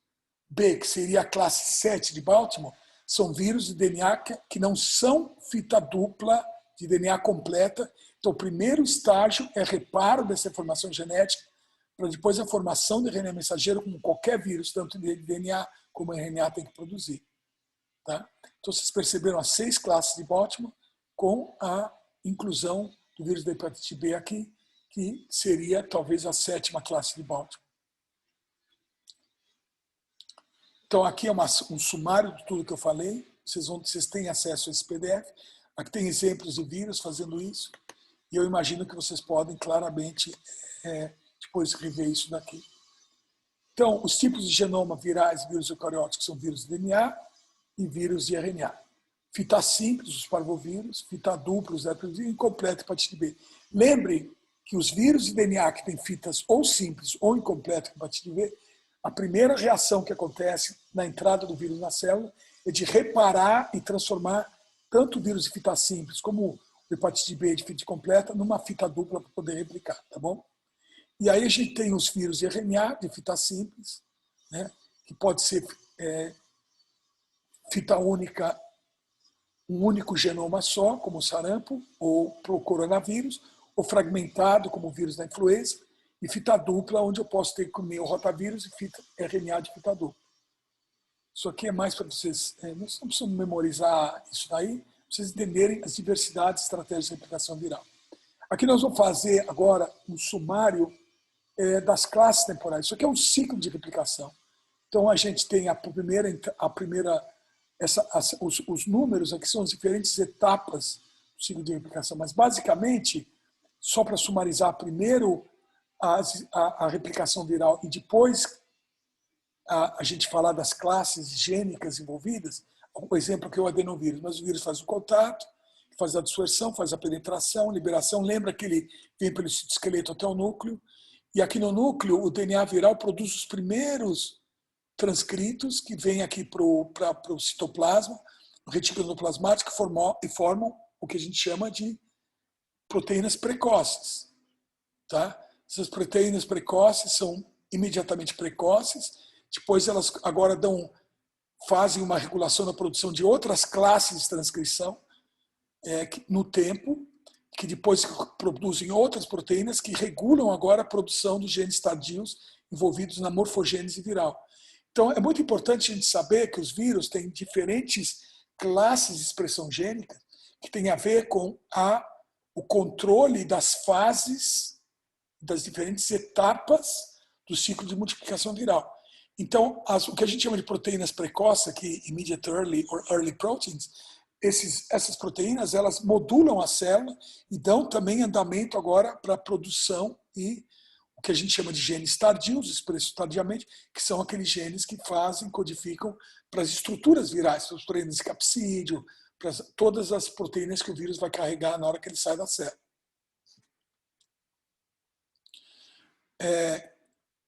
B, que seria a classe 7 de Baltimore, são vírus de DNA que não são fita dupla de DNA completa. Então, o primeiro estágio é reparo dessa informação genética para depois a formação de RNA mensageiro, como qualquer vírus, tanto de DNA como RNA tem que produzir. Tá? Então, vocês perceberam as 6 classes de Baltimore com a inclusão do vírus da hepatite B aqui, que seria talvez a 7ª classe de Baltimore. Então, aqui é um sumário de tudo que eu falei. Vocês têm acesso a esse PDF. Aqui tem exemplos de vírus fazendo isso. E eu imagino que vocês podem claramente depois rever isso daqui. Então, os tipos de genoma virais, vírus eucarióticos, são vírus de DNA e vírus de RNA. Fita simples, os parvovírus, fita dupla, os retrovíruos, e incompleto, hepatite B. Lembre que os vírus de DNA que têm fitas ou simples ou incompleto, hepatite B, a primeira reação que acontece na entrada do vírus na célula é de reparar e transformar tanto o vírus de fita simples como o hepatite B de fita completa numa fita dupla para poder replicar, tá bom? E aí a gente tem os vírus de RNA, de fita simples, né, que pode ser fita única, um único genoma só, como o sarampo, ou para o coronavírus, ou fragmentado, como o vírus da influenza, e fita dupla, onde eu posso ter comigo o rotavírus e fita RNA de fita dupla. Isso aqui é mais para vocês, não precisam memorizar isso daí, para vocês entenderem as diversidades de estratégias de replicação viral. Aqui nós vamos fazer agora um sumário das classes temporais. Isso aqui é um ciclo de replicação. Então a gente tem os números aqui são as diferentes etapas do ciclo de replicação, mas basicamente, só para sumarizar, primeiro a replicação viral e depois a gente falar das classes gênicas envolvidas. O exemplo aqui é o adenovírus, mas o vírus faz o contato, faz a dispersão, faz a penetração, liberação. Lembra que ele vem pelo citoesqueleto até o núcleo, e aqui no núcleo o DNA viral produz os primeiros transcritos que vêm aqui para o citoplasma, o retículo endoplasmático, e formam o que a gente chama de proteínas precoces. Tá? Essas proteínas precoces são imediatamente precoces, depois elas agora fazem uma regulação da produção de outras classes de transcrição no tempo, que depois produzem outras proteínas que regulam agora a produção dos genes tardios envolvidos na morfogênese viral. Então, é muito importante a gente saber que os vírus têm diferentes classes de expressão gênica que têm a ver com o controle das fases, das diferentes etapas do ciclo de multiplicação viral. Então, o que a gente chama de proteínas precoces, aqui, immediate early or early proteins, essas proteínas, elas modulam a célula e dão também andamento agora para a produção e o que a gente chama de genes tardios, expressos tardiamente, que são aqueles genes que fazem, codificam para as estruturas virais, para as proteínas de capsídeo, para todas as proteínas que o vírus vai carregar na hora que ele sai da célula.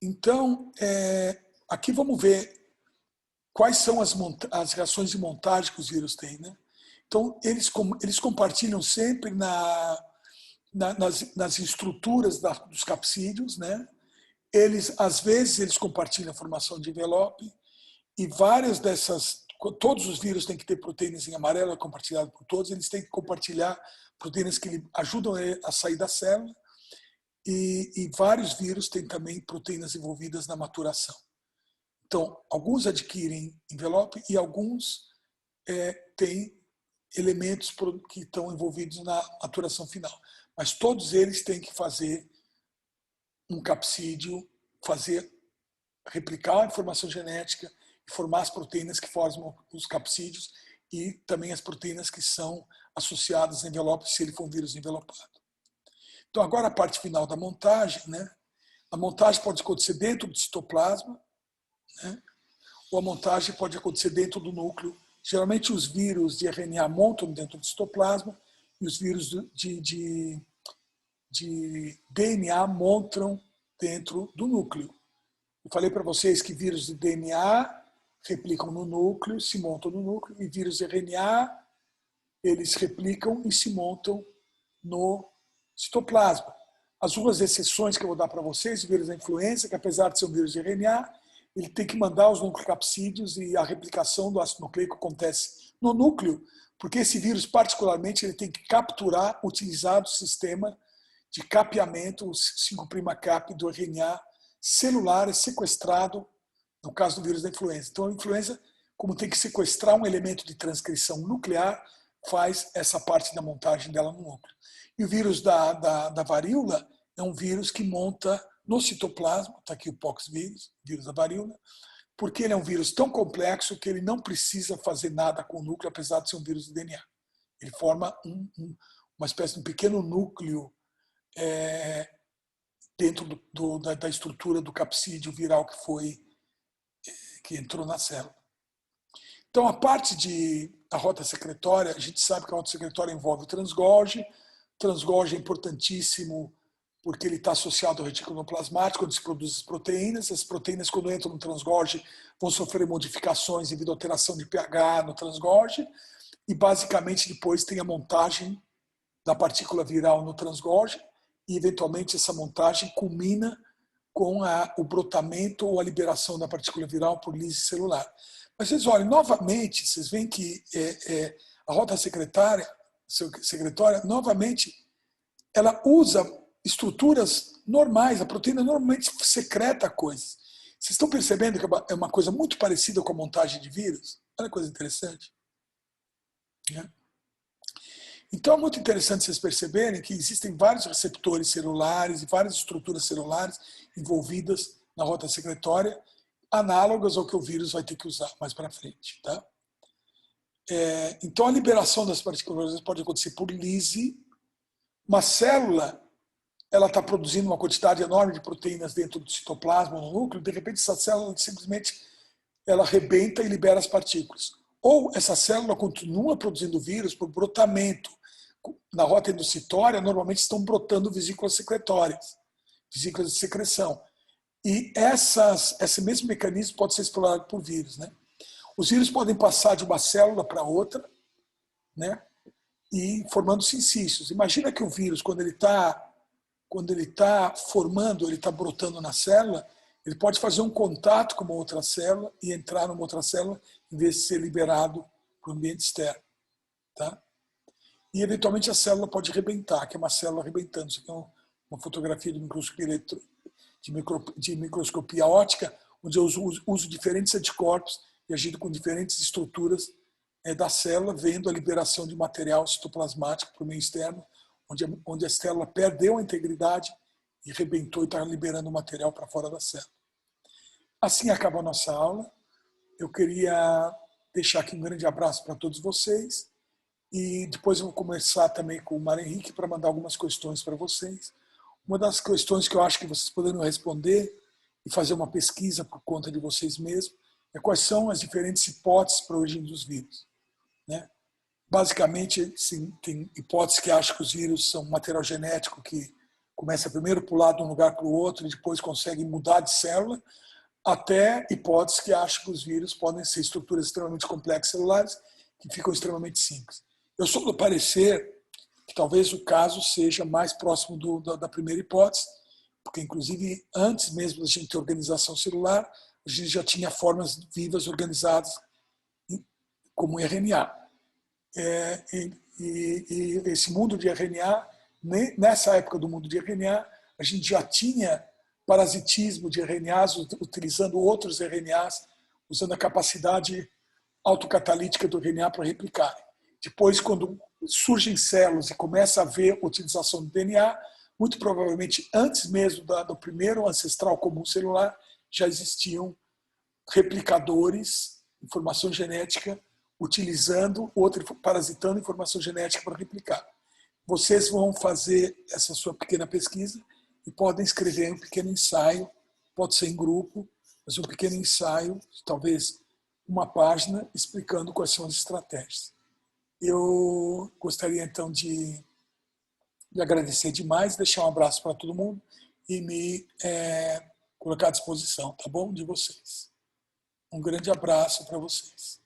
Então, aqui vamos ver quais são as reações de montagem que os vírus têm, né? Então, eles compartilham sempre nas estruturas dos capsídeos, né? Às vezes, eles compartilham a formação de envelope e todos os vírus têm que ter proteínas em amarelo, é compartilhado por todos, eles têm que compartilhar proteínas que ajudam a sair da célula e vários vírus têm também proteínas envolvidas na maturação. Então, alguns adquirem envelope e alguns têm elementos que estão envolvidos na maturação final. Mas todos eles têm que fazer um capsídeo, replicar a informação genética e formar as proteínas que formam os capsídeos e também as proteínas que são associadas a envelopes, se ele for um vírus envelopado. Então, agora a parte final da montagem, né? A montagem pode acontecer dentro do citoplasma, né? Ou a montagem pode acontecer dentro do núcleo. Geralmente os vírus de RNA montam dentro do citoplasma e os vírus de DNA montam dentro do núcleo. Eu falei para vocês que vírus de DNA replicam no núcleo, se montam no núcleo, e vírus de RNA, eles replicam e se montam no citoplasma. As duas exceções que eu vou dar para vocês, o vírus da influenza, que apesar de ser um vírus de RNA, ele tem que mandar os nucleocapsídeos e a replicação do ácido nucleico acontece no núcleo, porque esse vírus, particularmente, ele tem que capturar, utilizar o sistema de capeamento, o 5'-cap do RNA celular é sequestrado, no caso do vírus da influenza. Então, a influenza, como tem que sequestrar um elemento de transcrição nuclear, faz essa parte da montagem dela no núcleo. E o vírus da varíola é um vírus que monta no citoplasma, está aqui o poxvírus, vírus da varíola, porque ele é um vírus tão complexo que ele não precisa fazer nada com o núcleo, apesar de ser um vírus de DNA. Ele forma uma espécie de um pequeno núcleo dentro da estrutura do capsídeo viral que entrou na célula. Então, a parte da rota secretória, a gente sabe que a rota secretória envolve o transgolgi. O transgolgi é importantíssimo porque ele está associado ao retículo plasmático, onde se produzem as proteínas. As proteínas, quando entram no transgolgi, vão sofrer modificações devido à alteração de pH no transgolgi. E, basicamente, depois tem a montagem da partícula viral no transgolgi. E, eventualmente, essa montagem culmina com o brotamento ou a liberação da partícula viral por lise celular. Mas vocês olhem, novamente, vocês veem que a rota secretória, novamente, ela usa estruturas normais, a proteína normalmente secreta coisas. Vocês estão percebendo que é uma coisa muito parecida com a montagem de vírus? Olha que coisa interessante. Né? Então é muito interessante vocês perceberem que existem vários receptores celulares e várias estruturas celulares envolvidas na rota secretória, análogas ao que o vírus vai ter que usar mais para frente. Tá? Então a liberação das partículas pode acontecer por lise. Uma célula ela está produzindo uma quantidade enorme de proteínas dentro do citoplasma, no núcleo, de repente essa célula simplesmente ela arrebenta e libera as partículas. Ou essa célula continua produzindo vírus por brotamento. Na rota endocitória, normalmente estão brotando vesículas secretórias, vesículas de secreção. E esse mesmo mecanismo pode ser explorado por vírus. Né? Os vírus podem passar de uma célula para outra, né? E formando sincícios. Imagina que o vírus, quando ele está formando, ele está brotando na célula, ele pode fazer um contato com uma outra célula e entrar numa outra célula em vez de ser liberado para o ambiente externo. Tá? E, eventualmente, a célula pode rebentar, que é uma célula rebentando. Isso aqui é uma fotografia de microscopia óptica, onde eu uso diferentes anticorpos e agindo com diferentes estruturas da célula, vendo a liberação de material citoplasmático para o meio externo, onde a célula perdeu a integridade e rebentou e está liberando o material para fora da célula. Assim acaba a nossa aula. Eu queria deixar aqui um grande abraço para todos vocês e depois eu vou conversar também com o Mário Henrique para mandar algumas questões para vocês. Uma das questões que eu acho que vocês poderiam responder e fazer uma pesquisa por conta de vocês mesmos é quais são as diferentes hipóteses para a origem dos vírus, né? Basicamente, sim, tem hipóteses que acham que os vírus são um material genético que começa primeiro a pular de um lugar para o outro e depois consegue mudar de célula, até hipóteses que acham que os vírus podem ser estruturas extremamente complexas celulares que ficam extremamente simples. Eu sou do parecer que talvez o caso seja mais próximo da primeira hipótese, porque, inclusive, antes mesmo da gente ter organização celular, a gente já tinha formas vivas organizadas como RNA. E esse mundo de RNA, nessa época do mundo de RNA, a gente já tinha parasitismo de RNAs utilizando outros RNAs, usando a capacidade autocatalítica do RNA para replicar. Depois, quando surgem células e começa a haver utilização do DNA, muito provavelmente antes mesmo do primeiro ancestral comum celular, já existiam replicadores, informação genética, utilizando parasitando informação genética para replicar. Vocês vão fazer essa sua pequena pesquisa e podem escrever um pequeno ensaio, pode ser em grupo, mas um pequeno ensaio, talvez uma página, explicando quais são as estratégias. Eu gostaria então de agradecer demais, deixar um abraço para todo mundo e me colocar à disposição, tá bom? De vocês. Um grande abraço para vocês.